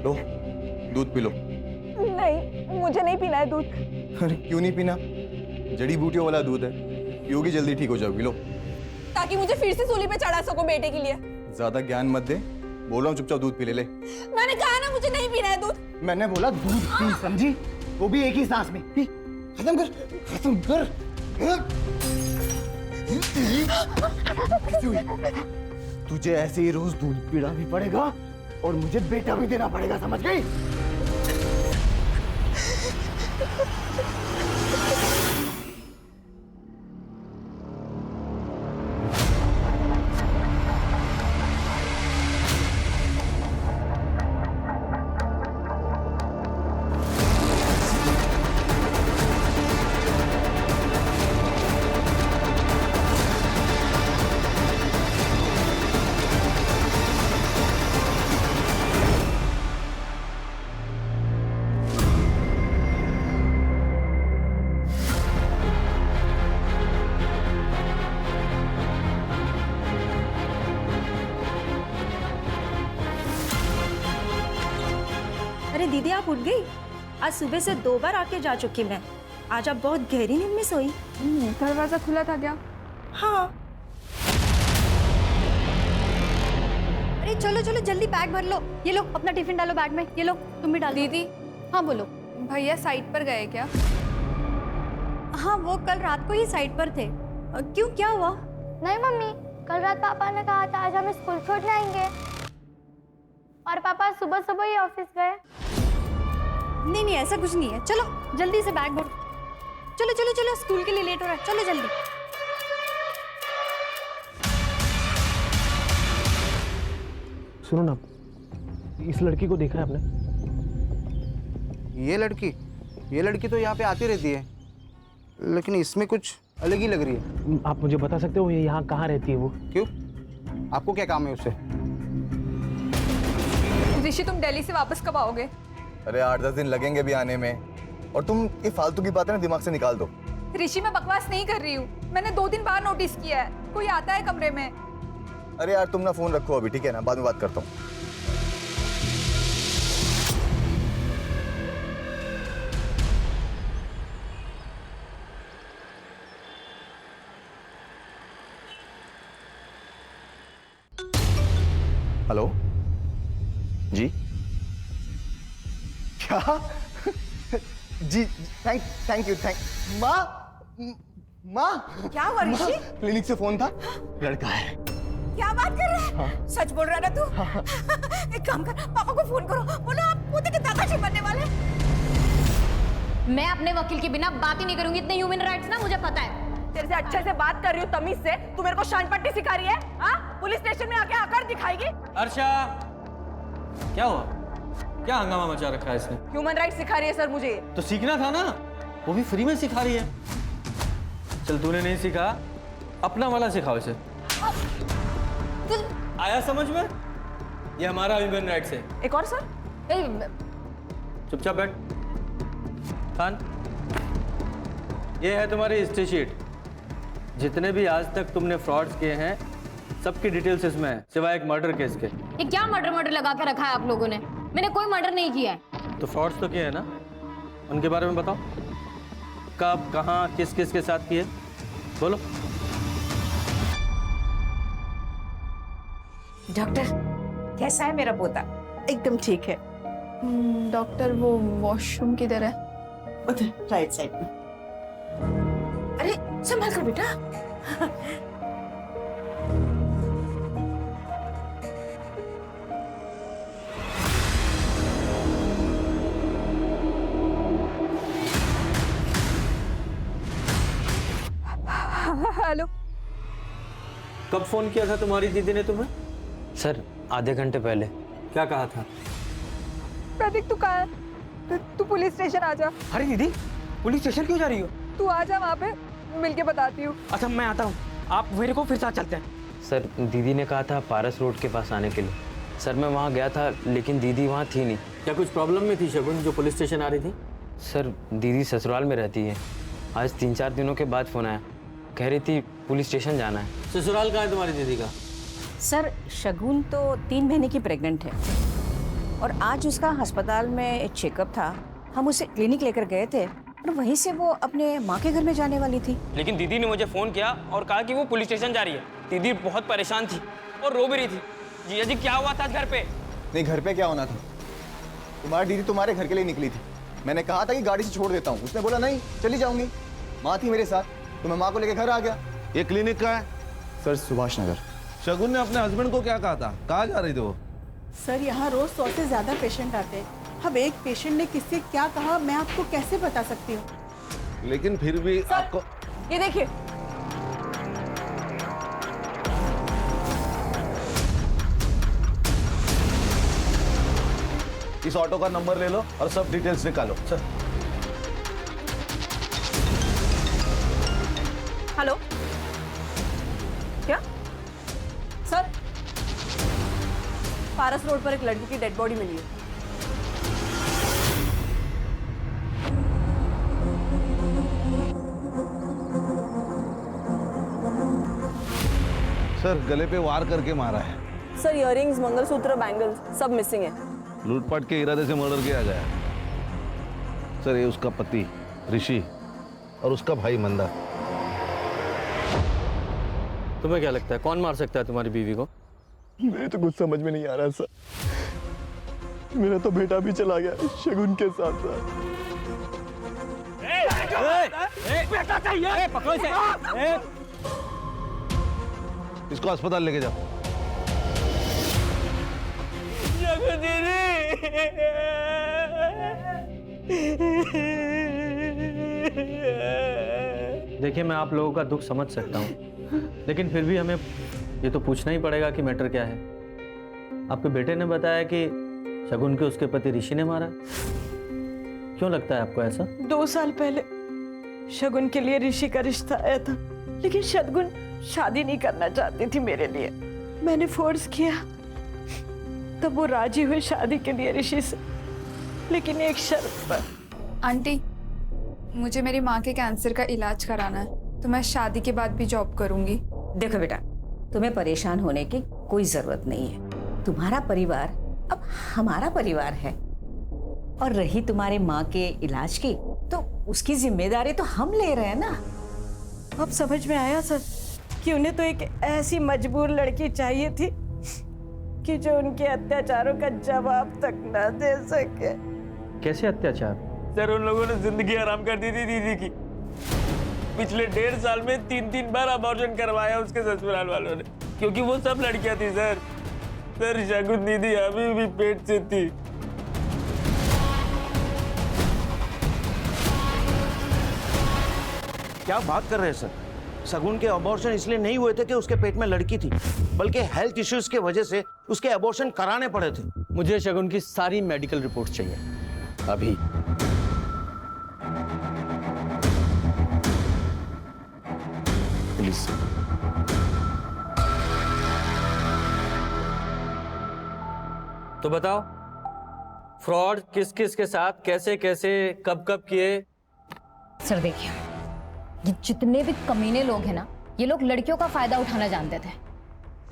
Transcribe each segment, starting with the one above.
लो दूध P low. नहीं, मुझे नहीं पीना है दूध। अरे क्यों नहीं पीना? जड़ी बूटियों वाला दूध है, पियोगी जल्दी ठीक हो जाओगी। लो। ताकि मुझे फिर से सूली पे चढ़ा सको बेटे के लिए। ज्यादा ज्ञान मत दे, बोल रहा हूँ चुपचाप दूध पी ले। मैंने कहा ना मुझे नहीं पीना है दूध। मैंने बोला दूध पी, समझी? वो भी एक ही सांस में। पी, खत्म कर, खत्म कर। तुझे ऐसे ही रोज दूध पीना भी पड़ेगा और मुझे बेटा भी देना पड़ेगा, समझ गई? अरे दीदी आप उठ गई? आज सुबह से 2 बार आके जा चुकी मैं। आज आप बहुत गहरी नींद में सोई। दरवाजा खुला था क्या? हाँ। अरे चलो चलो जल्दी बैग भर लो। ये लो अपना टिफिन डालो बैग में। ये लो तुम भी डालो। दीदी, हाँ बोलो। भैया साइट पर गए क्या? हाँ वो कल रात को ही साइट पर थे। क्यों, क्या हुआ? नहीं मम्मी, कल रात पापा ने कहा था आज हम स्कूल छोड़ने आएंगे और पापा सुबह सुबह ही ऑफिस गए। नहीं नहीं ऐसा कुछ नहीं है। चलो जल्दी से बैग भरो। चलो चलो चलो, स्कूल के लिए लेट हो रहा है। चलो जल्दी। सुनो ना, इस लड़की को देखा है आपने? ये लड़की तो यहाँ पे आती रहती है, लेकिन इसमें कुछ अलग ही लग रही है। आप मुझे बता सकते हो ये यहाँ कहाँ रहती है वो? क्यों, आपको क्या काम है उससे? ऋषि तुम दिल्ली से वापस कब आओगे? अरे 8-10 दिन लगेंगे भी आने में, और तुम ये फालतू की बातें ना दिमाग से निकाल दो। ऋषि मैं बकवास नहीं कर रही हूँ। मैंने 2 दिन बाद नोटिस किया है, कोई आता है कमरे में। अरे यार तुम ना फोन रखो अभी, ठीक है ना? बाद में बात करता हूँ। हेलो जी, क्या? जी थैंक यू। माँ क्या हुआ ऋषि? क्लिनिक से फोन था, लड़का है। क्या बात कर रहे हैं? सच बोल रहा है ना तू? एक काम कर, पापा को फोन करो, बोलो आप पोते के दादाजी बनने वाले। मैं अपने वकील के बिना बात ही नहीं करूंगी। इतने ह्यूमन राइट्स ना मुझे पता है। तेरे से अच्छे से बात कर रही हूँ तमीज से, तू मेरे को शान पट्टी सिखा रही है? हाँ, पुलिस स्टेशन में आके आकर दिखाएगी। अर्षा, क्या हुआ? क्या हंगामा मचा रखा है इसने? ह्यूमन राइट्स सिखा रही है सर मुझे। तो सीखना था ना, वो भी फ्री में सिखा रही है। चल तूने नहीं सीखा, अपना वाला सिखाओ इसे। आया समझ में? ये हमारा ह्यूमन राइट्स है। एक और सर? चुपचाप बैठ। खान, ये है तुम्हारी हिस्ट्री शीट। जितने भी आज तक तुमने फ्रॉड्स किए हैं सबकी डिटेल्स इसमें है, सिवाय एक मर्डर केस के। ये क्या मर्डर लगा के रखा है आप लोगों ने? मैंने कोई मर्डर नहीं किया है। तो फ्रॉड्स तो किए हैं ना, उनके बारे में बताओ। कब, कहाँ, किस किस के साथ किए, बोलो। डॉक्टर कैसा है मेरा पोता? एकदम ठीक है डॉक्टर। वो वॉशरूम किधर है? उधर राइट साइड में। अरे संभाल कर बेटा। हेलो, कब फोन किया था तुम्हारी दीदी ने तुम्हें? सर आधे घंटे पहले। क्या कहा था? प्रतीक तू कहाँ है? तू पुलिस स्टेशन आ जा। अरे दीदी, पुलिस स्टेशन क्यों जा रही हो? तू आ जा, वहाँ पे मिलके बताती हूँ। अच्छा मैं आता हूँ, आप मेरे को फिर साथ चलते हैं। सर दीदी ने कहा था पारस रोड के पास आने के लिए। सर मैं वहाँ गया था लेकिन दीदी वहाँ थी नहीं। क्या कुछ प्रॉब्लम में थी शगुन जो पुलिस स्टेशन आ रही थी? सर दीदी ससुराल में रहती है। आज 3-4 दिनों के बाद फ़ोन आया, कह रही थी पुलिस स्टेशन जाना है। ससुराल कहाँ है तुम्हारी दीदी का? सर शगुन तो 3 महीने की प्रेग्नेंट है और आज उसका अस्पताल में चेकअप था। हम उसे क्लिनिक लेकर गए थे और वहीं से वो अपने माँ के घर में जाने वाली थी। लेकिन दीदी ने मुझे फ़ोन किया और कहा कि वो पुलिस स्टेशन जा रही है। दीदी बहुत परेशान थी और रो भी रही थी। जीजा जी क्या हुआ था घर पे? नहीं, घर पे क्या होना था? तुम्हारी दीदी तुम्हारे घर के लिए निकली थी। मैंने कहा था कि गाड़ी से छोड़ देता हूँ, उसने बोला नहीं चली जाऊंगी। माँ थी मेरे साथ तो मैं माँ को लेकर घर आ गया। ये क्लिनिक का है? सर सुभाष नगर। शगुन ने अपने हस्बैंड को क्या कहा था? कहाँ जा रही थी वो? सर यहाँ रोज 100 से ज्यादा पेशेंट आते हैं। अब एक पेशेंट ने किससे क्या कहा मैं आपको कैसे बता सकती हूँ? लेकिन फिर भी आपको ये देखिए, इस ऑटो का नंबर ले लो और सब डिटेल्स निकालो। सर हेलो, क्या सर? पारस रोड पर एक लड़की की डेड बॉडी मिली है। सर गले पे वार करके मारा है। सर इयररिंग्स, मंगलसूत्र, बैंगल्स सब मिसिंग है। लूटपाट के इरादे से मर्डर किया गया। सर ये उसका पति ऋषि और उसका भाई मंदा। तुम्हें क्या लगता है कौन मार सकता है तुम्हारी बीवी को? मेरे तो कुछ समझ में नहीं आ रहा सर। मेरा तो बेटा भी चला गया शगुन के साथ साथ। बेटा चाहिए। पकड़ो इसे। इसको अस्पताल लेके जाओ। देखिए मैं आप लोगों का दुख समझ सकता हूँ, लेकिन फिर भी हमें ये तो पूछना ही पड़ेगा कि मैटर क्या है। आपके बेटे ने बताया कि शगुन के उसके पति ऋषि ने मारा। क्यों लगता है आपको ऐसा? 2 साल पहले शगुन के लिए ऋषि का रिश्ता आया था, लेकिन शगुन शादी नहीं करना चाहती थी मेरे लिए। मैंने फोर्स किया तब वो राजी हुई शादी के लिए ऋषि से, लेकिन एक शर्त पर। आंटी, मुझे मेरी माँ के कैंसर का इलाज कराना है, तो मैं शादी के बाद भी जॉब करूंगी। देखो बेटा, तुम्हें परेशान होने की कोई जरूरत नहीं है। तुम्हारा परिवार अब हमारा परिवार है, और रही तुम्हारे माँ के इलाज की, तो उसकी जिम्मेदारी तो हम ले रहे हैं ना। अब समझ में आया सर कि उन्हें तो एक ऐसी मजबूर लड़की चाहिए थी कि जो उनके अत्याचारों का जवाब तक न दे सके। कैसे अत्याचार? सर उन लोगों ने जिंदगी आराम कर दी थी दीदी की। पिछले 1.5 साल में 3 बार अबॉर्शन करवाया उसके ससुराल वालों ने, क्योंकि वो सब लड़कियां थी सर। सर शगुन दीदी अभी भी पेट से थी। क्या बात कर रहे हैं सर? शगुन के अबॉर्शन इसलिए नहीं हुए थे कि उसके पेट में लड़की थी, बल्कि हेल्थ इश्यूज के वजह से उसके अबॉर्शन कराने पड़े थे। मुझे शगुन की सारी मेडिकल रिपोर्ट चाहिए अभी। प्लीज। तो बताओ फ्रॉड किस किस के साथ कैसे कैसे कब कब किए? सर देखिए, ये जितने भी कमीने लोग हैं ना, ये लोग लड़कियों का फायदा उठाना जानते थे।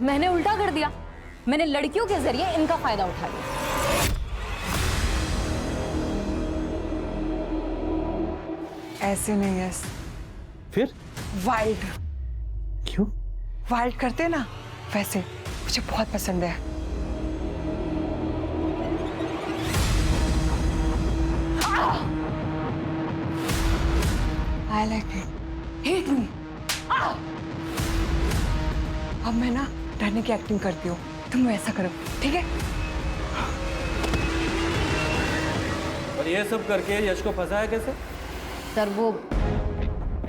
मैंने उल्टा कर दिया, मैंने लड़कियों के जरिए इनका फायदा उठा लिया। ऐसे नहीं है फिर वाइल्ड। क्यों? वाइल्ड करते ना, वैसे मुझे बहुत पसंद है। I like it. Hate me. अब मैं ना डरने की एक्टिंग करती हूँ, तुम ऐसा करो, ठीक है? और ये सब करके यश को फंसाया कैसे? सर वो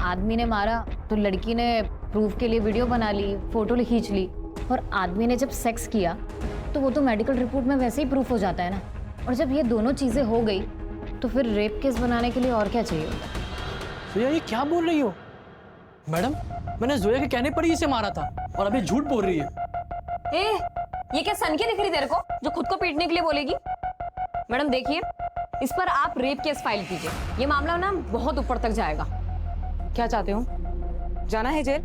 आदमी ने मारा तो लड़की ने प्रूफ के लिए वीडियो बना ली, फोटो खींच ली, और आदमी ने जब सेक्स किया तो वो तो मेडिकल रिपोर्ट में वैसे ही प्रूफ हो जाता है ना। और जब ये दोनों चीजें हो गई तो फिर रेप केस बनाने के लिए और क्या चाहिए होता? जोया ये क्या बोल रही हो? मैडम मैंने जोया के कहने पर ही इसे मारा था और अभी झूठ बोल रही है। ये क्या सनकी दिख रही तेरे को जो खुद को पीटने के लिए बोलेगी? मैडम देखिए, इस पर आप रेप केस फाइल कीजिए, ये मामला ना बहुत ऊपर तक जाएगा। क्या चाहते हो? जाना है जेल?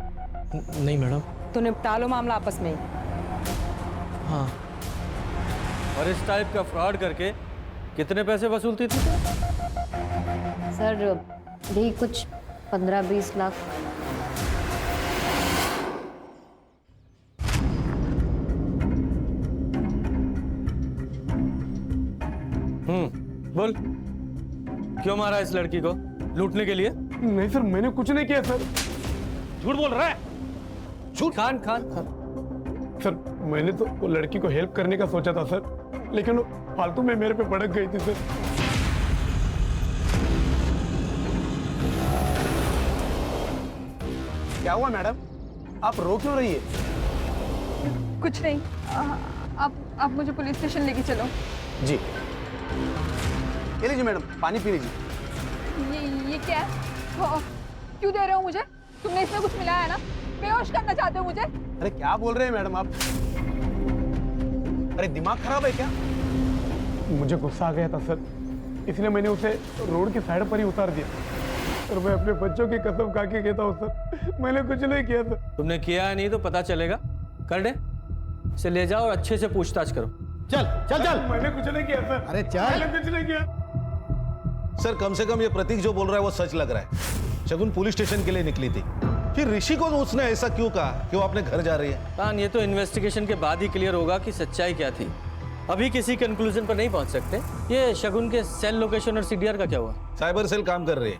नहीं मैडम। तो निपटा लो मामला आपस में ही। हाँ और इस टाइप का फ्रॉड करके कितने पैसे वसूलती थी तुम? सर यही कुछ 15-20 लाख। बोल, क्यों मारा इस लड़की को? लूटने के लिए? नहीं सर, मैंने कुछ नहीं किया सर। झूठ बोल रहा है? झूठ। खान खान सर, मैंने तो वो लड़की को हेल्प करने का सोचा था सर, लेकिन वो फालतू में मेरे पे भड़क गई थी सर। क्या हुआ मैडम, आप रो क्यों रही है? कुछ नहीं। आप मुझे पुलिस स्टेशन लेके चलो। जी, ये लीजिए मैडम, पानी पी लीजिए। ये क्या है? क्यों दे रहे हो मुझे? तुमने इसमें कुछ मिलाया है ना? बेहोश करना चाहते हो मुझे? अरे क्या बोल रहे हैं मैडम आप? अरे दिमाग खराब है क्या? मुझे गुस्सा आ गया था सर, इसलिए मैंने उसे रोड की साइड पर ही उतार दिया। और मैं अपने बच्चों की कसम खा के कहता हूँ सर, मैंने कुछ नहीं किया सर। तुमने किया नहीं तो पता चलेगा। कर दे, इसे ले जाओ और अच्छे से पूछताछ करो। चल चल चल। मैंने कुछ नहीं किया सर। अरे चल। मैंने कुछ नहीं किया सर, कम से कम ये प्रतीक जो बोल रहा है वो सच लग रहा है। शगुन पुलिस स्टेशन के लिए निकली थी, फिर ऋषि को उसने ऐसा क्यों कहा कि वो अपने घर जा रही है? कान, ये तो इन्वेस्टिगेशन के बाद ही क्लियर होगा कि सच्चाई क्या थी। अभी किसी कंक्लूजन पर नहीं पहुंच सकते। ये शगुन के सेल लोकेशन और सीडीआर का क्या हुआ? साइबर सेल काम कर रही है।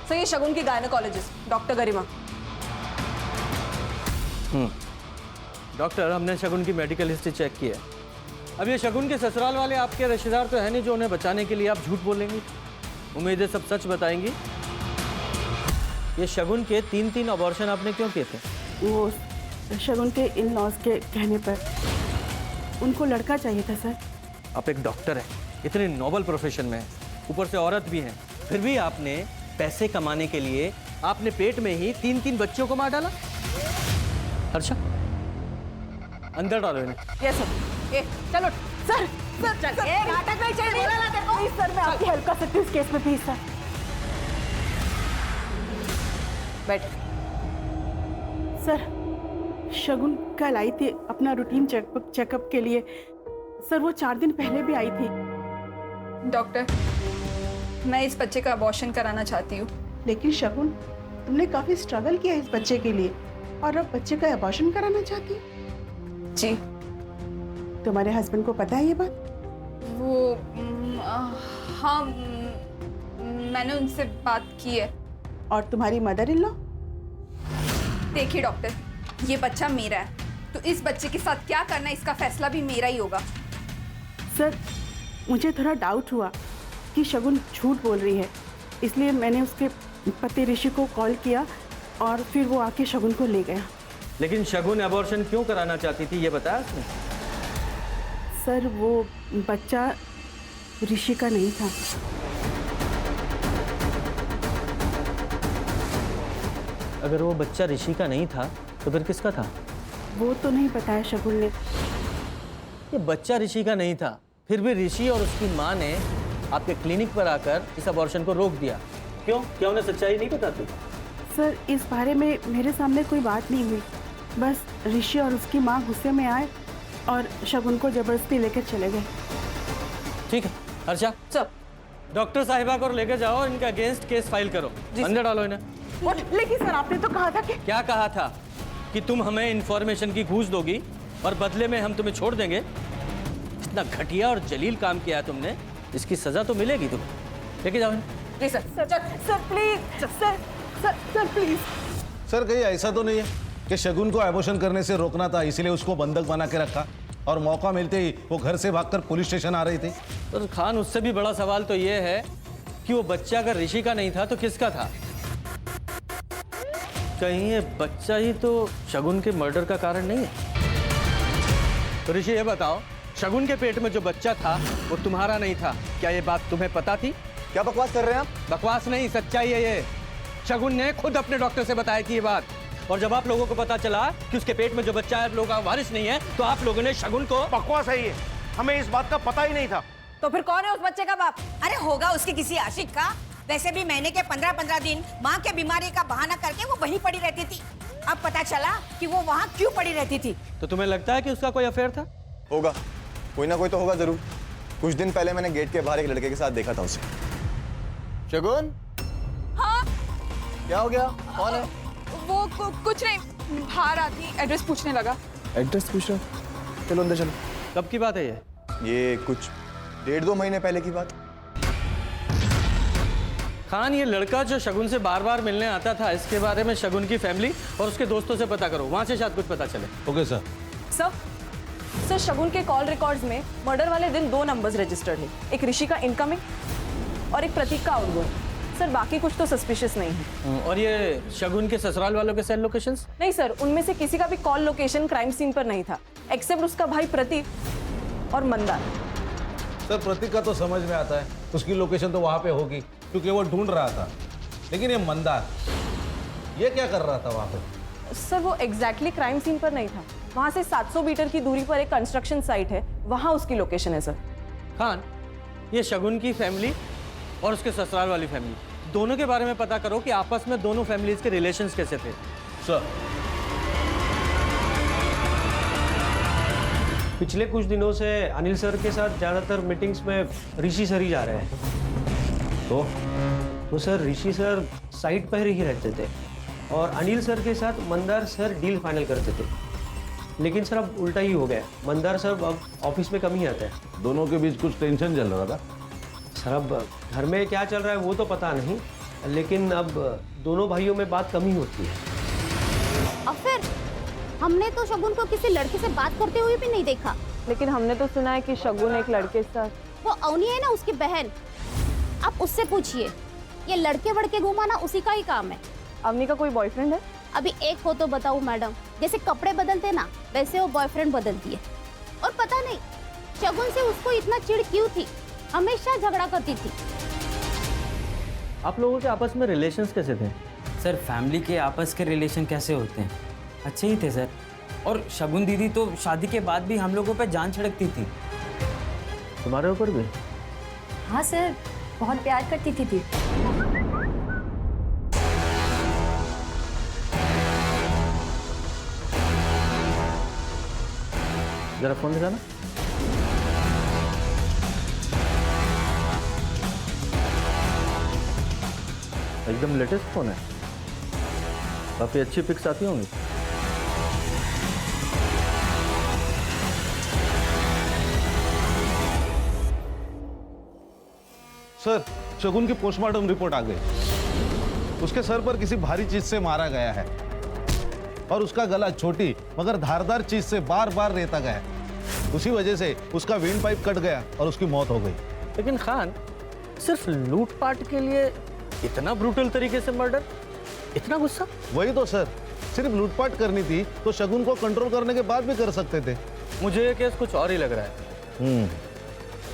सर ये शगुन की गायनेकोलॉजिस्ट डॉक्टर गरिमा। डॉक्टर, हमने शगुन की मेडिकल हिस्ट्री चेक की है। अब ये शगुन के ससुराल वाले आपके रिश्तेदार तो है नहीं जो उन्हें बचाने के लिए आप झूठ बोलेंगी। उम्मीद है सब सच बताएंगी। ये शगुन के 3 अबॉर्शन आपने क्यों किए थे? वो शगुन के इन लॉज के कहने पर उनको लड़का चाहिए था सर। आप एक डॉक्टर हैं, इतने नोबल प्रोफेशन में हैं, ऊपर से औरत भी हैं, फिर भी आपने पैसे कमाने के लिए आपने पेट में ही 3 बच्चों को मार डाला। हर्षा, अंदर डालो इन्हें। Yes sir. चलो सर। सर नाटक नहीं चाहिए। प्लीज सर, मैं आपकी हेल्प कर सकती हूँ इस केस में, प्लीज सर। बैठ। सर, शगुन कल आई थी अपना रूटीन चेकअप के लिए। सर वो 4 दिन पहले भी आई थी। डॉक्टर, मैं इस बच्चे का अबॉर्शन कराना चाहती हूँ। लेकिन शगुन, तुमने काफी स्ट्रगल किया इस बच्चे के लिए और अब बच्चे का अबॉर्शन कराना चाहती हो? जी। तुम्हारे हस्बैंड को पता है ये बात? वो हाँ, मैंने उनसे बात की है। और तुम्हारी मदर इन लॉ? देखिए डॉक्टर, ये बच्चा मेरा है, तो इस बच्चे के साथ क्या करना है इसका फैसला भी मेरा ही होगा। सर, मुझे थोड़ा डाउट हुआ कि शगुन झूठ बोल रही है, इसलिए मैंने उसके पति ऋषि को कॉल किया और फिर वो आके शगुन को ले गया। लेकिन शगुन अबॉर्शन क्यों कराना चाहती थी ये बताया उसने? सर वो बच्चा ऋषि का नहीं था। अगर वो बच्चा ऋषि का नहीं था तो फिर किसका था? वो तो नहीं बताया शगुन ने। ये बच्चा ऋषि का नहीं था, फिर भी ऋषि और उसकी माँ ने आपके क्लिनिक पर आकर इस अबॉर्शन को रोक दिया। क्यों? क्या उन्हें सच्चाई नहीं बताती? सर, इस बारे में मेरे सामने कोई बात नहीं हुई। बस ऋषि और उसकी माँ गुस्से में आए और शगुन को जबरदस्ती लेकर चले गए। ठीक है हर्षा, सर डॉक्टर साहिबा को लेकर जाओ, इनका अगेंस्ट केस फाइल करो। अंदर डालो इन्हें। लेकिन सर आपने तो कहा था कि... क्या कहा था? कि तुम हमें इंफॉर्मेशन की घूस दोगी और बदले में हम तुम्हें छोड़ देंगे। इतना घटिया और जलील काम किया है तुमने, इसकी सजा तो मिलेगी तुम्हें। लेके जाओ please sir. Sir please sir please. Sir, कहीं ऐसा तो नहीं है कि शगुन को एबॉर्शन करने से रोकना था, इसलिए उसको बंधक बना के रखा और मौका मिलते ही वो घर से भागकर पुलिस स्टेशन आ रही थी? तो खान, उससे भी बड़ा सवाल तो ये है कि वो बच्चा अगर ऋषि का नहीं था तो किसका था? कहीं ये बच्चा ही तो शगुन के मर्डर का कारण नहीं है? तो ऋषि ये बताओ, शगुन के पेट में जो बच्चा था वो तुम्हारा नहीं था, क्या ये बात तुम्हें पता थी? क्या बकवास कर रहे हैं आप? बकवास नहीं, सच्चाई है ये। शगुन ने खुद अपने डॉक्टर से बताई थी ये बात, और जब आप लोगों को पता चला कि उसके पेट में जो बच्चा है आप लोगों का वारिस नहीं है, तो आप लोगों ने शगुन को... बकवास है ये, हमें इस बात का पता ही नहीं था। तो फिर कौन है उस बच्चे का बाप? अरे होगा उसके किसी आशिक का। वैसे भी महीने के 15-15 दिन माँ के बीमारी का बहाना करके वो वहीं पड़ी रहती थी। अब पता चला कि वो वहाँ क्यों पड़ी रहती थी। तो तुम्हें लगता है कि उसका कोई अफेयर था? होगा, कोई ना कोई तो होगा जरूर। कुछ दिन पहले मैंने गेट के बाहर एक लड़के के साथ देखा था उसे। शगुन, हाँ क्या हो गया? कौन है? वो कुछ नहीं, बाहर आती एड्रेस पूछने लगा। एड्रेस पूछ रहा? चलो अंदर चलो। कब की बात है ये कुछ 1.5-2 महीने पहले की बात। खान, ये लड़का जो शगुन से बार बार मिलने आता था, इसके बारे में शगुन की फैमिली और उसके दोस्तों से पता करो, वहां से शायद कुछ पता चले। Okay sir. सर शगुन के कॉल रिकॉर्ड्स में मर्डर वाले दिन 2 नंबर्स रजिस्टर्ड है, एक ऋषि का इनकमिंग और एक प्रतीक का आउटगोइंग। सर बाकी कुछ तो सस्पिशियस नहीं है। और ये शगुन के ससुराल वालों के सेल लोकेशंस? नहीं सर, उनमें से किसी का भी कॉल लोकेशन क्राइम सीन पर नहीं था, एक्सेप्ट उसका भाई प्रतीक और मंदार। सर प्रतीक का तो समझ में आता है, उसकी लोकेशन तो वहां पे होगी क्योंकि वो ढूंढ रहा था। लेकिन ये मंदार, ये क्या कर रहा था वहां पे? सर वो एग्जैक्टली क्राइम सीन पर नहीं था, वहां से 700 मीटर की दूरी पर एक कंस्ट्रक्शन साइट है, वहां उसकी लोकेशन है। सर खान, ये शगुन की फैमिली और उसके ससुराल वाली फैमिली, दोनों के बारे में पता करो कि आपस में दोनों फैमिलीज के रिलेशंस कैसे थे। सर पिछले कुछ दिनों से अनिल सर के साथ ज़्यादातर मीटिंग्स में ऋषि सर ही जा रहे हैं। तो सर ऋषि सर साइट पर ही रहते थे और अनिल सर के साथ मंदार सर डील फाइनल करते थे। लेकिन सर अब उल्टा ही हो गया, मंदार सर अब ऑफिस में कम ही आता है। दोनों के बीच कुछ टेंशन चल रहा था? सर अब घर में क्या चल रहा है वो तो पता नहीं, लेकिन अब दोनों भाइयों में बात कम ही होती है। और फिर हमने तो शगुन को किसी लड़के से बात करते हुए भी नहीं देखा। लेकिन हमने तो सुना है कि शगुन एक लड़के के साथ। वो अवनी है ना उसकी बहन, आप उससे पूछिए, ये लड़के वड़के घुमाना उसी का ही काम है। अवनी का कोई बॉयफ्रेंड है? अभी एक हो तो बताऊं मैडम, जैसे कपड़े बदलते ना वैसे वो बॉयफ्रेंड बदलती है। और पता नहीं शगुन से उसको इतना चिढ़ क्यों थी, हमेशा झगड़ा करती थी। आप लोगों के आपस में रिलेशंस कैसे थे? सर फैमिली के आपस के रिलेशन कैसे होते हैं, अच्छे ही थे सर। और शगुन दीदी तो शादी के बाद भी हम लोगों पे जान छिड़कती थी। तुम्हारे ऊपर भी? हाँ सर, बहुत प्यार करती थी। जरा फोन दिखाना। एकदम लेटेस्ट फोन है, काफी अच्छी पिक्स आती होंगी। सर शगुन की पोस्टमार्टम रिपोर्ट आ गई। उसके सर पर किसी भारी चीज से मारा गया है और उसका गला छोटी मगर धारदार चीज से बार बार रेता गया। उसी वजह से उसका विंड पाइप कट गया और उसकी मौत हो गई। लेकिन खान, सिर्फ लूटपाट के लिए इतना ब्रूटल तरीके से मर्डर, इतना गुस्सा? वही तो सर, सिर्फ लूटपाट करनी थी तो शगुन को कंट्रोल करने के बाद भी कर सकते थे। मुझे ये केस कुछ और ही लग रहा है।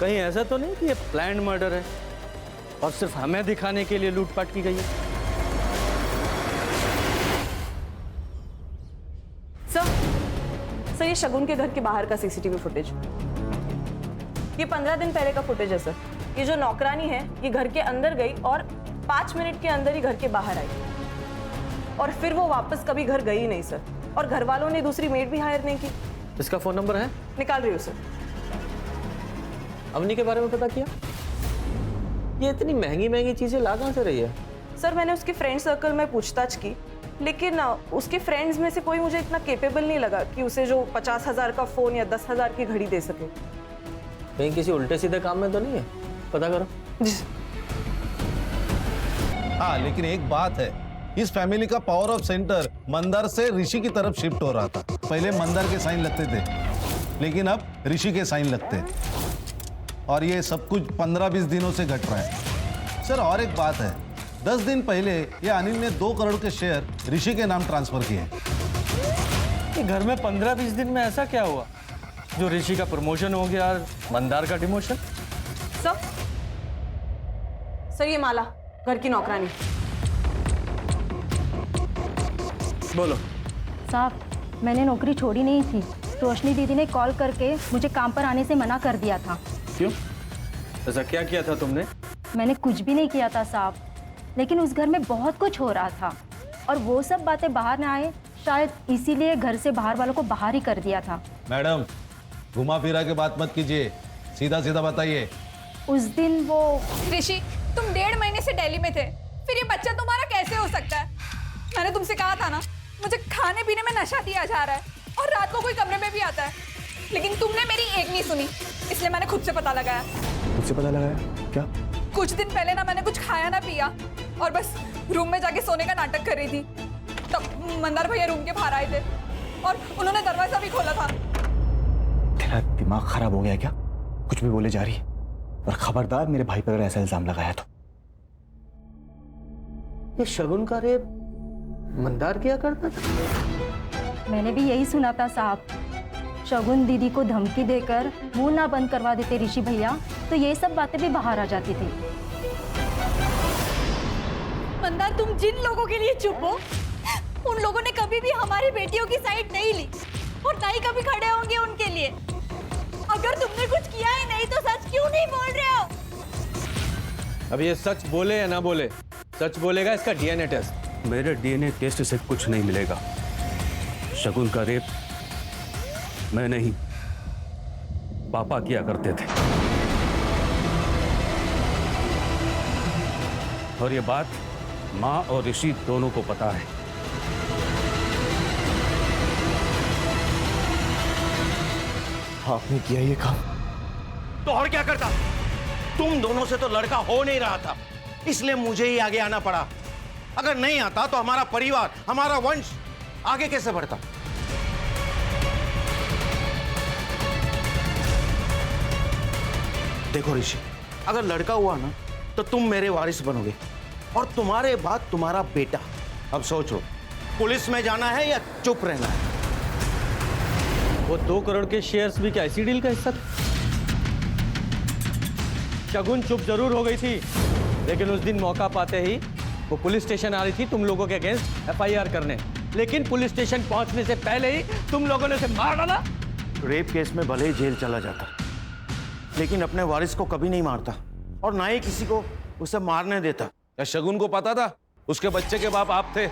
कहीं ऐसा तो नहीं कि ये प्लान्ड मर्डर है और सिर्फ हमें दिखाने के लिए लूटपाट की गई है? सर ये शगुन के घर के बाहर का सीसीटीवी फुटेज, ये 15 दिन पहले का फुटेज है सर। ये जो नौकरानी है ये घर के अंदर गई और 5 मिनट के अंदर ही घर के बाहर आई और फिर वो वापस कभी घर गई नहीं सर। और घर वालों ने दूसरी मेड भी हायर नहीं की। इसका फोन नंबर है? निकाल रही हूँ सर। अवनी के बारे में पता किया? ये इतनी महंगी महंगी चीजें ला कहाँ से रही है? सर मैंने उसके फ्रेंड सर्कल में पूछताछ की, लेकिन उसके फ्रेंड्स में से कोई मुझे इतना केपेबल नहीं लगा कि उसे जो 50,000 का फोन या 10,000 की घड़ी दे सके। कहीं किसी उल्टे सीधे काम में तो नहीं है? पता करो। हाँ लेकिन एक बात है, इस फैमिली का पावर ऑफ सेंटर मंदार से ऋषि की तरफ शिफ्ट हो रहा था। पहले मंदार के साइन लगते थे लेकिन अब ऋषि के साइन लगते हैं और ये सब कुछ 15-20 दिनों से घट रहा है। सर और एक बात है, 10 दिन पहले ये अनिल ने 2 करोड़ के शेयर ऋषि के नाम ट्रांसफर किए। ये घर में 15-20 दिन में ऐसा क्या हुआ जो ऋषि का प्रमोशन हो गया और मंदार का डिमोशन? सर ये माला, घर की नौकरानी। बोलो। साहब मैंने नौकरी छोड़ी नहीं थी, रोशनी दीदी ने कॉल करके मुझे काम पर आने से मना कर दिया था। क्यों? ऐसा क्या किया था तुमने? मैंने कुछ भी नहीं किया था साहब, लेकिन उस घर में बहुत कुछ हो रहा था और वो सब बातें बाहर न आए शायद इसीलिए घर से बाहर वालों को बाहर ही कर दिया था। मैडम, घुमा फिरा के बात मत कीजिए, सीधा सीधा बताइए। उस दिन वो ऋषि, तुम 1.5 महीने से दिल्ली में थे, फिर ये बच्चा तुम्हारा कैसे हो सकता है? मैंने तुमसे कहा था ना, मुझे खाने पीने में नशा दिया जा रहा है और रात को कोई कमरे में भी आता है, लेकिन तुमने मेरी एक नहीं सुनी, इसलिए मैंने खुद से पता लगाया। खुद से पता लगाया? क्या? कुछ दिन पहले ना मैंने कुछ खाया ना पिया और बस रूम में जाके सोने का नाटक कर रही थी, तब मंदार भैया रूम के बाहर आए थे और उन्होंने दरवाजा भी खोला था। तेरा दिमाग खराब हो गया क्या? कुछ भी बोले जा रही है, और खबरदार मेरे भाई पर अगर ऐसा इल्जाम लगाया तो। ये शगुन का रेप मंदार किया करता था? मैंने भी यही सुना था साहब। शगुन दीदी को धमकी देकर मुंह ना बंद करवा देते ऋषि भैया, तो ये सब बातें भी बाहर आ जाती थी। मंदार, तुम जिन लोगों के लिए चुप हो, उन लोगों ने कभी भी हमारी बेटियों की साइड नहीं ली और ना ही कभी खड़े होंगे उनके लिए। अगर तुमने कुछ किया ही नहीं तो सच क्यों नहीं बोल रहे हो? अब ये सच बोले या ना बोले, सच बोलेगा इसका डीएनए टेस्ट। मेरे डीएनए टेस्ट से कुछ नहीं मिलेगा। शगुन का रेप मैं नहीं, पापा किया करते थे। और ये बात माँ और ऋषि दोनों को पता है। आपने किया ये काम? तो और क्या करता? तुम दोनों से तो लड़का हो नहीं रहा था, इसलिए मुझे ही आगे आना पड़ा। अगर नहीं आता तो हमारा परिवार, हमारा वंश आगे कैसे बढ़ता? देखो ऋषि, अगर लड़का हुआ ना तो तुम मेरे वारिस बनोगे और तुम्हारे बाद तुम्हारा बेटा। अब सोचो, पुलिस में जाना है या चुप रहना है? वो 2 करोड़ के शेयर्स भी क्या इसी डील का हिस्सा थे? शगुन चुप जरूर हो गई थी, लेकिन उस दिन मौका पाते ही वो पुलिस स्टेशन आ रही थी तुम लोगों के अगेंस्ट एफआईआर करने, लेकिन पुलिस स्टेशन पहुंचने से पहले ही तुम लोगों ने उसे मार डाला। रेप केस में भले ही जेल चला जाता, लेकिन अपने वारिस को कभी नहीं मारता और ना ही किसी को उसे मारने देता। क्या शगुन को पता था उसके बच्चे के बाप आप थे?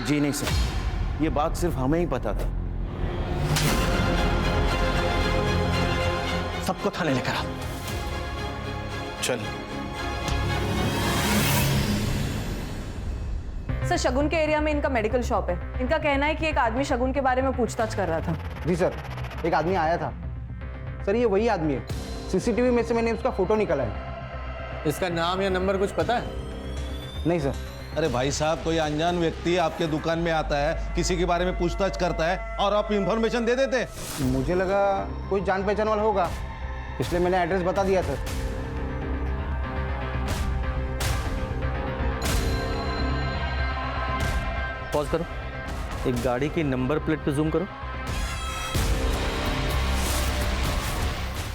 जी नहीं सर, ये बात सिर्फ हमें ही पता था। सबको थाने लेकर आओ। चल। सर, शगुन के एरिया में इनका मेडिकल शॉप है। इनका कहना है कि एक आदमी शगुन के बारे में पूछताछ कर रहा था। जी सर, एक आदमी आया था। सर, ये वही आदमी है। सीसीटीवी में से मैंने उसका फोटो निकाला है। इसका नाम या नंबर कुछ पता है? नहीं सर। अरे भाई साहब, कोई अनजान व्यक्ति आपके दुकान में आता है, किसी के बारे में पूछताछ करता है और आप इंफॉर्मेशन दे देते? मुझे लगा कोई जान पहचान वाला होगा, इसलिए मैंने एड्रेस बता दिया सर। पॉज करो, एक गाड़ी की नंबर प्लेट पे जूम करो।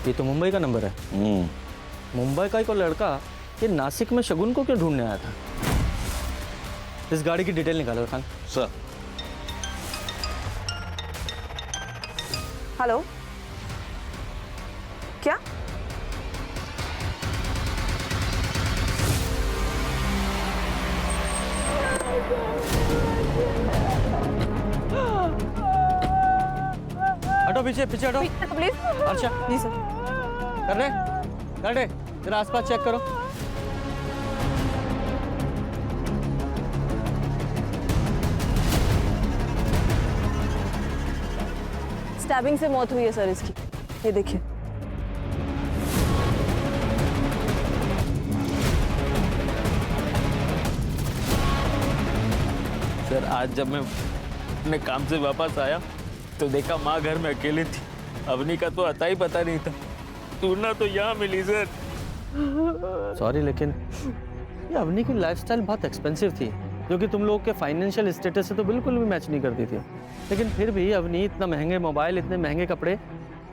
ये तो मुंबई का नंबर है। मुंबई का एक और लड़का ये नासिक में शगुन को क्यों ढूंढने आया था? इस गाड़ी की डिटेल निकालो खान। सर। हेलो, क्या? हटो पीछे, पीछे हटो। प्लीज। अच्छा जी सर। कर रहे जरा आसपास चेक करो। स्टैबिंग से मौत हुई है सर इसकी, ये देखिए। सर, आज जब मैं अपने काम से वापस आया तो देखा माँ घर में अकेली थी। अवनी का तो अता ही पता नहीं था। टूरना तो यहाँ मिली सर। सॉरी, लेकिन ये अवनी की लाइफस्टाइल बहुत एक्सपेंसिव थी, जो कि तुम लोग के फाइनेंशियल स्टेटस से तो बिल्कुल भी मैच नहीं करती थी। लेकिन फिर भी अवनी इतना महंगे मोबाइल, इतने महंगे कपड़े,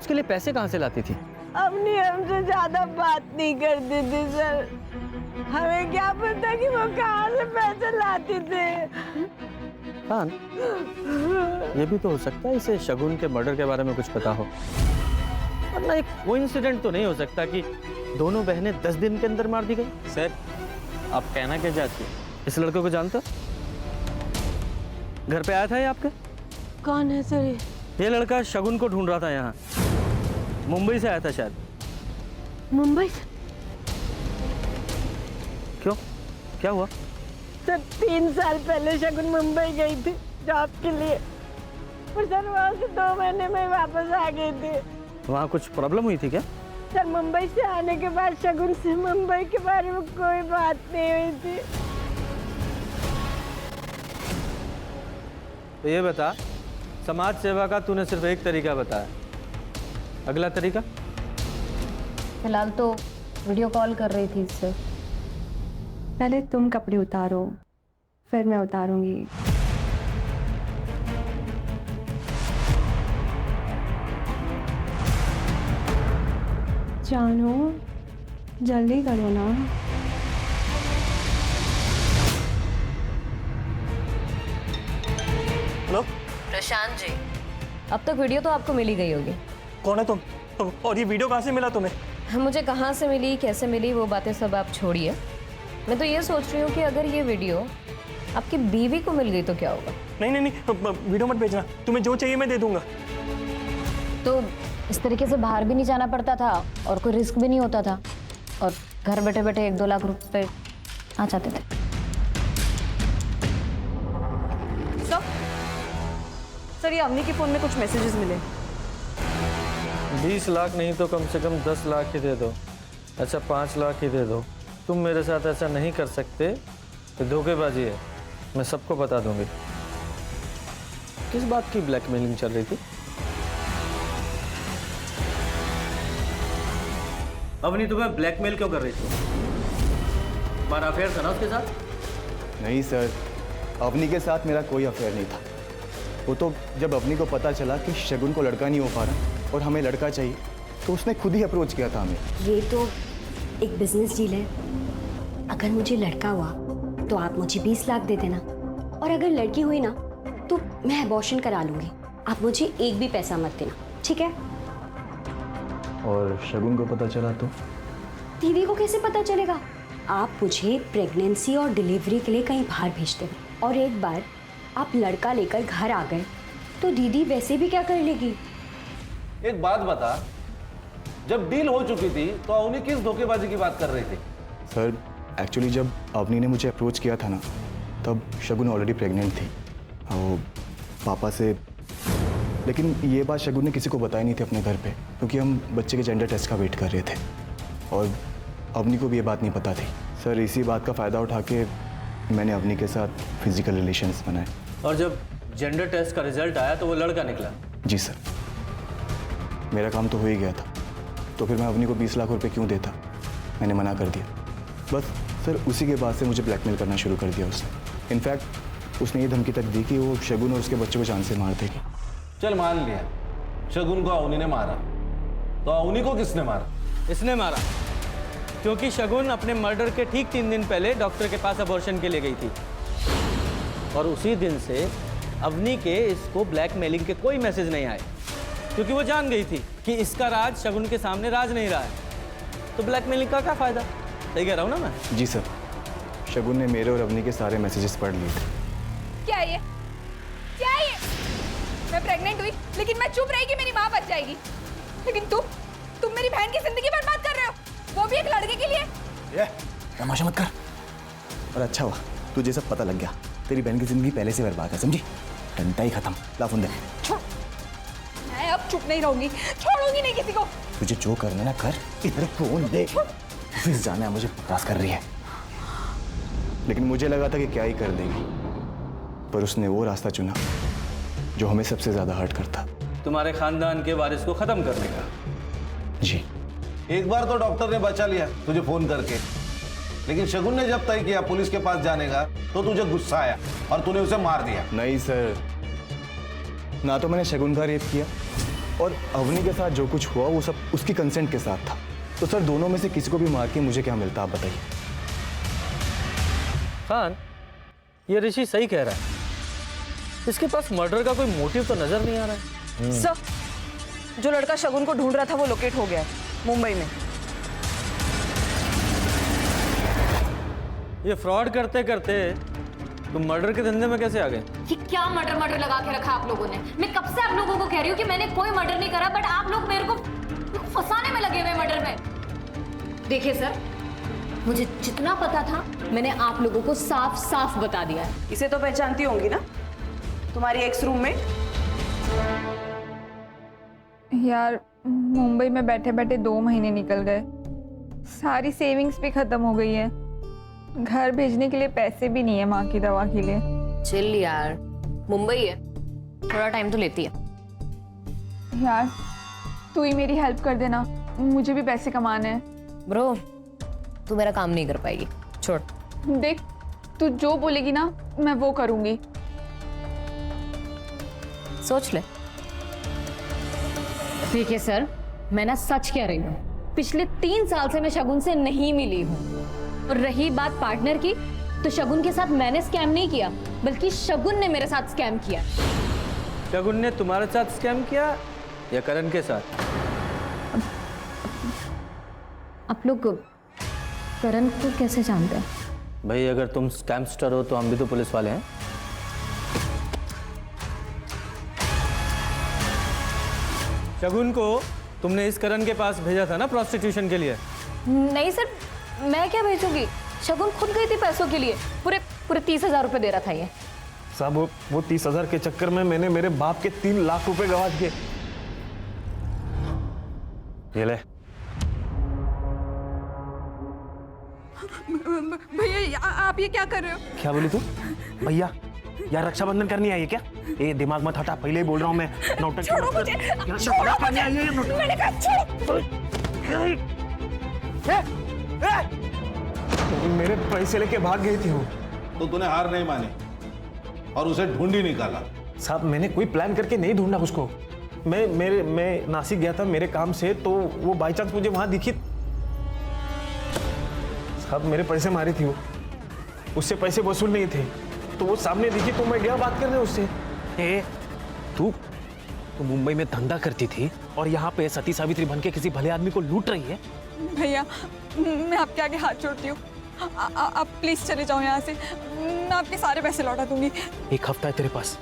उसके लिए पैसे कहाँ से लाती थी? अपनी हमसे ज्यादा बात नहीं करती थी सर। हमें क्या पता कि वो कहाँ से पैसे लाती थे। खान, ये भी तो हो सकता है इसे शगुन के मर्डर के बारे में कुछ पता हो, वरना एक कोइंसिडेंट तो नहीं हो सकता कि दोनों बहनें 10 दिन के अंदर मार दी गई। सर, आप कहना क्या चाहते हैं? इस लड़के को जानते हो? घर पे आया था ये आपके? कौन है सर ये लड़का शगुन को ढूंढ रहा था यहाँ, मुंबई से आया था शायद। मुंबई से? क्यों, क्या हुआ? सर 3 साल पहले शगुन मुंबई गई थी जॉब के लिए, और सर वहाँ से 2 महीने में वापस आ गई थी। वहाँ कुछ प्रॉब्लम हुई थी क्या? सर मुंबई से आने के बाद शगुन से मुंबई के बारे में कोई बात नहीं हुई थी। तो ये बता, समाज सेवा का तूने सिर्फ एक तरीका बताया, अगला तरीका? फिलहाल तो वीडियो कॉल कर रही थी इससे। पहले तुम कपड़े उतारो, फिर मैं उतारूंगी। जानो, जल्दी करो ना। हेलो प्रशांत जी, अब तक वीडियो तो आपको मिल ही गई होगी। कौन है तुम? और ये वीडियो कहाँ से मिला तुम्हें? मुझे कहाँ से मिली, कैसे मिली, वो बातें सब आप छोड़िए। मैं तो ये सोच रही हूँ कि अगर ये वीडियो आपकी बीवी को मिल गई तो क्या होगा? नहीं नहीं नहीं, वीडियो मत भेजना, तुम्हें जो चाहिए मैं दे दूंगा। तो इस तरीके से बाहर भी नहीं जाना पड़ता था और कोई रिस्क भी नहीं होता था, और घर बैठे बैठे 1-2 लाख रुपए आ जाते थे। सर ये अम्मी के फ़ोन में कुछ मैसेजेस मिले। 20 लाख नहीं तो कम से कम 10 लाख ही दे दो। अच्छा 5 लाख ही दे दो। तुम मेरे साथ ऐसा नहीं कर सकते, ये धोखेबाजी है, मैं सबको बता दूंगी। किस बात की ब्लैकमेलिंग चल रही थी? अवनी तुम्हें ब्लैकमेल क्यों कर रही थी? तुम्हारा अफेयर था ना उसके साथ? नहीं सर, अवनी के साथ मेरा कोई अफेयर नहीं था। वो तो जब अवनी को पता चला कि शगुन को लड़का नहीं हो पा रहा और हमें लड़का चाहिए, तो उसने खुद ही अप्रोच किया था हमें। ये तो एक बिजनेस डील है। अगर मुझे लड़का हुआ तो आप मुझे 20 लाख दे देना, और अगर लड़की हुई ना तो मैं अबॉर्शन करा लूँगी। आप मुझे एक भी पैसा मत देना, ठीक है? और शगुन को पता चला तो? दीदी को कैसे पता चलेगा? आप मुझे प्रेगनेंसी और डिलीवरी के लिए कहीं बाहर भेज देना, और एक बार आप लड़का लेकर घर आ गए तो दीदी वैसे भी क्या कर लेगी? एक बात बता, जब डील हो चुकी थी तो अवनी किस धोखेबाजी की बात कर रही थी? सर एक्चुअली जब अवनी ने मुझे अप्रोच किया था ना, तब शगुन ऑलरेडी प्रेग्नेंट थी वो पापा से। लेकिन ये बात शगुन ने किसी को बताई नहीं थी अपने घर पे, क्योंकि हम बच्चे के जेंडर टेस्ट का वेट कर रहे थे, और अवनी को भी ये बात नहीं पता थी। सर इसी बात का फ़ायदा उठा के मैंने अवनी के साथ फिजिकल रिलेशंस बनाए। और जब जेंडर टेस्ट का रिजल्ट आया तो वो लड़का निकला? जी सर, मेरा काम तो हो ही गया था, तो फिर मैं अवनी को 20 लाख रुपए क्यों देता? मैंने मना कर दिया। बस सर उसी के बाद से मुझे ब्लैकमेल करना शुरू कर दिया उसने। इनफैक्ट उसने ये धमकी तक दी कि वो शगुन और उसके बच्चों को जान से मार देगी। चल मान लिया, शगुन को अवनी ने मारा, तो अवनी को किसने मारा? इसने मारा, क्योंकि शगुन अपने मर्डर के ठीक 3 दिन पहले डॉक्टर के पास अबॉर्शन के लिए गई थी, और उसी दिन से अवनी के इसको ब्लैकमेलिंग के कोई मैसेज नहीं आए, क्योंकि वो जान गई थी कि इसका राज शगुन के सामने राज नहीं रहा है। तो ब्लैकमेलिंग का क्या फायदा? सही कह रहा हूँ ना मैं? जी सर, शगुन ने मेरे और अवनी के सारे मैसेजेस पढ़ लिए थे। क्या ये? क्या ये? मैं प्रेग्नेंट हुई लेकिन मैं चुप रही कि मेरी माँ बच जाएगी, लेकिन तुम मेरी बहन की जिंदगी बर्बाद कर रहे हो, वो भी एक लड़के के लिए। ये तमाशा मत कर। और अच्छा हुआ तुझे सब पता लग गया, तेरी बहन की जिंदगी पहले से बर्बाद है, समझी? डंडा ही खत्म। ला फोन दे। मैं अब चुप नहीं रहूंगी, छोड़ूंगी नहीं किसी को। तुझे जो करना ना कर, इधर फोन दे। ऑफिस जाना है मुझे, बकवास कर रही है। लेकिन मुझे लगा था कि क्या ही कर देगी, पर उसने वो रास्ता चुना जो हमें सबसे ज्यादा हर्ट करता। तुम्हारे खानदान के वारिस को खत्म करने का। जी। एक बार तो डॉक्टर ने बचा लिया तुझे फोन करके, लेकिन शगुन ने जब तय किया पुलिस के पास जाने का, तो तुझे गुस्सा आया और तूने उसे मार दिया। नहीं सर, ना तो मैंने शगुन का रेप किया, और अवनी के साथ जो कुछ हुआ वो सब उसकी कंसेंट के साथ था। तो सर दोनों में से किसी को भी मार के मुझे क्या मिलता, आप बताइए। खान, ये ऋषि सही कह रहा है, इसके पास मर्डर का कोई मोटिव तो नजर नहीं आ रहा है। सर, जो लड़का शगुन को ढूंढ रहा था वो लोकेट हो गया है मुंबई में। ये फ्रॉड करते करते तुम मर्डर के धंधे में कैसे आ गए? कि क्या मर्डर मर्डर लगा के रखा आप लोगों ने? मैं कब से आप लोगों को कह रही हूँ कि मैंने कोई मर्डर नहीं करा, बट आप लोग मेरे को फंसाने में लगे हुए मर्डर में। देखिए सर, मुझे जितना पता था मैंने आप लोगों को साफ साफ बता दिया है। इसे तो पहचानती होंगी ना, तुम्हारी एक्स रूममेट। यार मुंबई में बैठे बैठे 2 महीने निकल गए, सारी सेविंग्स भी खत्म हो गई है, घर भेजने के लिए पैसे भी नहीं है माँ की दवा के लिए। चिल यार, मुंबई है, थोड़ा टाइम तो लेती है। यार तू ही मेरी हेल्प कर देना, मुझे भी पैसे कमाने हैं। ब्रो तू मेरा काम नहीं कर पाएगी, छोड़। देख तू जो बोलेगी ना मैं वो करूंगी। सोच ले। देखिए सर, मैं ना सच कह रही हूँ, पिछले 3 साल से मैं शगुन से नहीं मिली हूँ। और रही बात पार्टनर की, तो शगुन के साथ मैंने स्कैम नहीं किया, बल्कि शगुन ने मेरे साथ स्कैम किया। शगुन ने तुम्हारे साथ स्कैम किया या करण के साथ? आप लोग करण को कैसे जानते हैं? भाई अगर तुम स्कैमस्टर हो तो हम भी तो पुलिस वाले हैं। शगुन को तुमने इस करण के पास भेजा था ना प्रोस्टिट्यूशन के लिए? नहीं सर, मैं क्या भेजूंगी, शगुन खुद गई थी पैसों के लिए, पूरे 30,000 रुपए दे रहा था ये। साहब वो 30,000 के चक्कर में मैंने मेरे बाप के 3 लाख रुपए गवा दिए। ये ले। भैया आप ये क्या कर रहे हो? क्या बोली तू? भैया यार रक्षाबंधन करनी आई है क्या? ये दिमाग मत हटा, पहले ही बोल रहा हूँ मैं। नौटंकी छोड़ो मत कर। मुझे, क्या छोड़ो शक्ल मुझे। आई है ये नौटंकी? मैंने कहा छोड़ो। मेरे पैसे लेके भाग गई थी वो। तो तूने हार नहीं मानी और उसे ढूंढ ही निकाला? साहब मैंने कोई प्लान करके नहीं ढूंढा उसको। मैं नासिक गया था मेरे काम से, तो वो बाई चांस मुझे वहां दिखी। साहब मेरे पैसे मारी थी वो, उससे पैसे वसूल नहीं थे, तो वो सामने दिखी तो मैं गया बात करने उससे। तू मुंबई में धंधा करती थी और यहाँ पे सती सावित्री बन के किसी भले आदमी को लूट रही है। भैया मैं आपके आगे हाथ जोड़ती हूँ, आप प्लीज चले जाओ यहाँ से, मैं आपके सारे पैसे लौटा दूंगी। 1 हफ्ता है तेरे पास,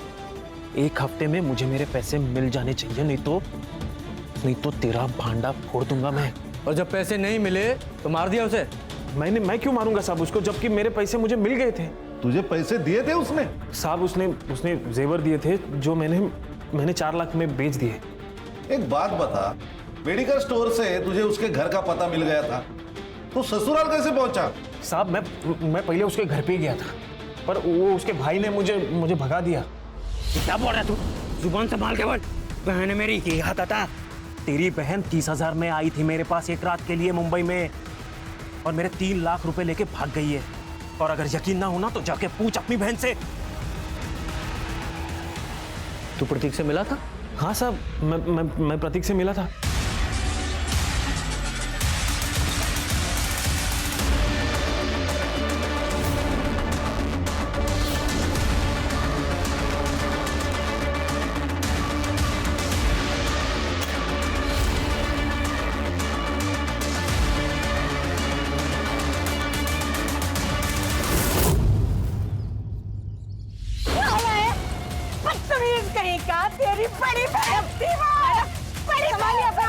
1 हफ्ते में मुझे मेरे पैसे मिल जाने चाहिए, नहीं तो तेरा भांडा फोड़ दूंगा मैं। और जब पैसे नहीं मिले तो मार दिया उसे? मैं क्यों मारूंगा साहब उसको, जबकि मेरे पैसे मुझे मिल गए थे। तुझे पैसे दिए थे उसने? साहब उसने जेवर दिए थे जो मैंने 4 लाख में बेच दिए। एक बात बता, मेडिकल स्टोर से तुझे उसके घर का पता मिल गया था, तो ससुराल कैसे पहुंचा? साहब मैं पहले उसके घर पे ही गया था, पर वो उसके भाई ने मुझे भगा दिया। क्या बोल रहा तू? जुबान संभाल के बोल। बहन है मेरी, ये हाथ आता। तेरी बहन 30,000 में आई थी मेरे पास 1 रात के लिए मुंबई में, और मेरे 3 लाख रुपए लेके भाग गई है। और अगर यकीन ना होना तो जाके पूछ अपनी बहन से। तू प्रतीक से मिला था? हाँ साहब, मैं प्रतीक से मिला था। कहीं का तेरी बड़ी बेइज्जती मार, बड़ी संभालिए अपना,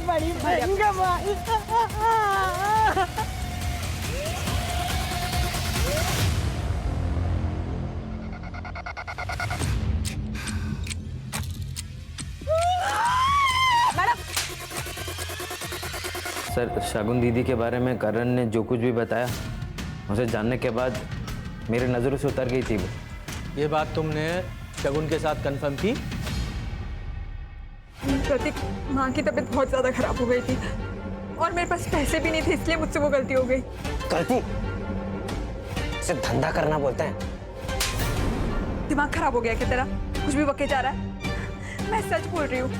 बड़ी बहन कमाई। सर, शगुन दीदी के बारे में करण ने जो कुछ भी बताया, उसे जानने के बाद मेरी नज़रों से उतर गई थी वो। ये बात तुमने शगुन के साथ कंफर्म की? प्रतीक, माँ की तबीयत बहुत ज्यादा खराब हो गई थी और मेरे पास पैसे भी नहीं थे, इसलिए मुझसे वो गलती हो गई। गलती? इसे धंधा करना बोलते हैं। दिमाग खराब हो गया क्या तेरा? कुछ भी बके जा रहा है। मैं सच बोल रही हूँ,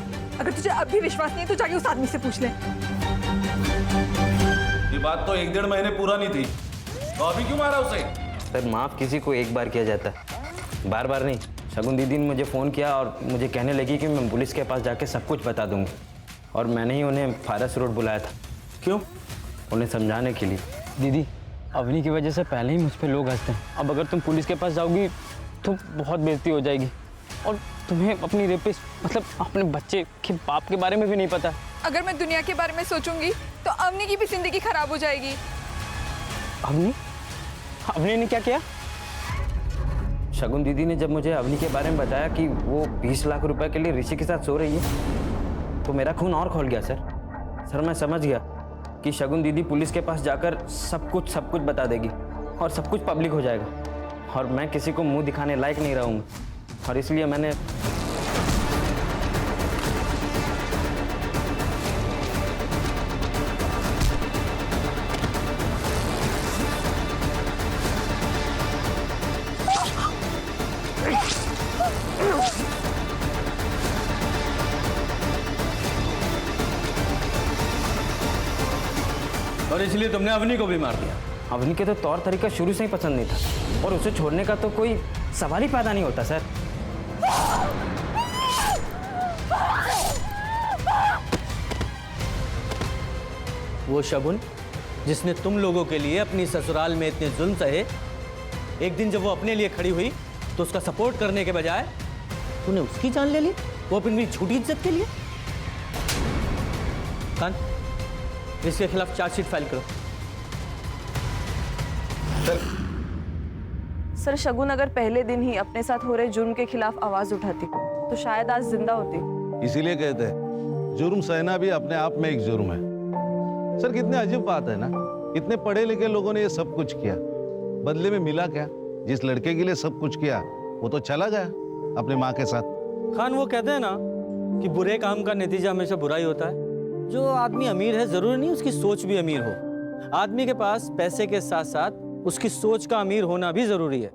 अगर तुझे अब भी विश्वास नहीं है तो जाके उस आदमी से पूछ ले। ये बात तो 1-1.5 महीने पूरा नहीं थी, तो अभी क्यों मारा उसे? सर, माफ़ किसी को एक बार किया जाता है, बार बार नहीं। शगुन दीदी ने मुझे फ़ोन किया और मुझे कहने लगी कि मैं पुलिस के पास जाके सब कुछ बता दूंगी, और मैंने ही उन्हें फारस रोड बुलाया था। क्यों? उन्हें समझाने के लिए। दीदी, अवनी की वजह से पहले ही मुझ पे लोग हंसते हैं। अब अगर तुम पुलिस के पास जाओगी तो बहुत बेइज्जती हो जाएगी। और तुम्हें अपनी रेपिस्ट मतलब अपने बच्चे के बाप के बारे में भी नहीं पता। अगर मैं दुनिया के बारे में सोचूंगी तो अवनी की भी जिंदगी खराब हो जाएगी। अवनी ने क्या किया? शगुन दीदी ने जब मुझे अवनी के बारे में बताया कि वो 20 लाख रुपए के लिए ऋषि के साथ सो रही है तो मेरा खून और खौल गया सर। मैं समझ गया कि शगुन दीदी पुलिस के पास जाकर सब कुछ बता देगी और सब कुछ पब्लिक हो जाएगा और मैं किसी को मुंह दिखाने लायक नहीं रहूँगा। और इसलिए मैंने और इसलिए तुमने अवनी को भी मार दिया। अवनी के तो तौर तरीका शुरू से ही पसंद नहीं था और उसे छोड़ने का तो कोई सवाल ही पैदा नहीं होता सर। वो शगुन जिसने तुम लोगों के लिए अपनी ससुराल में इतने जुल्म सहे, एक दिन जब वो अपने लिए खड़ी हुई तो उसका सपोर्ट करने के बजाय तूने उसकी जान ले ली, वो अपनी झूठी इज्जत के लिए। खान, इसके खिलाफ चार्जशीट फाइल करो। सर शगुन अगर पहले दिन ही अपने साथ हो रहे जुर्म के खिलाफ आवाज उठाती तो शायद आज जिंदा होती। इसीलिए कहते हैं जुर्म सहना भी अपने आप में एक जुर्म है। सर कितने अजीब बात है ना, इतने पढ़े लिखे लोगों ने ये सब कुछ किया, बदले में मिला क्या? जिस लड़के के लिए सब कुछ किया वो तो चला गया अपनी माँ के साथ। खान, वो कहते हैं ना कि बुरे काम का नतीजा हमेशा बुरा ही होता है। जो आदमी अमीर है जरूरी नहीं उसकी सोच भी अमीर हो। आदमी के पास पैसे के साथ साथ उसकी सोच का अमीर होना भी जरूरी है।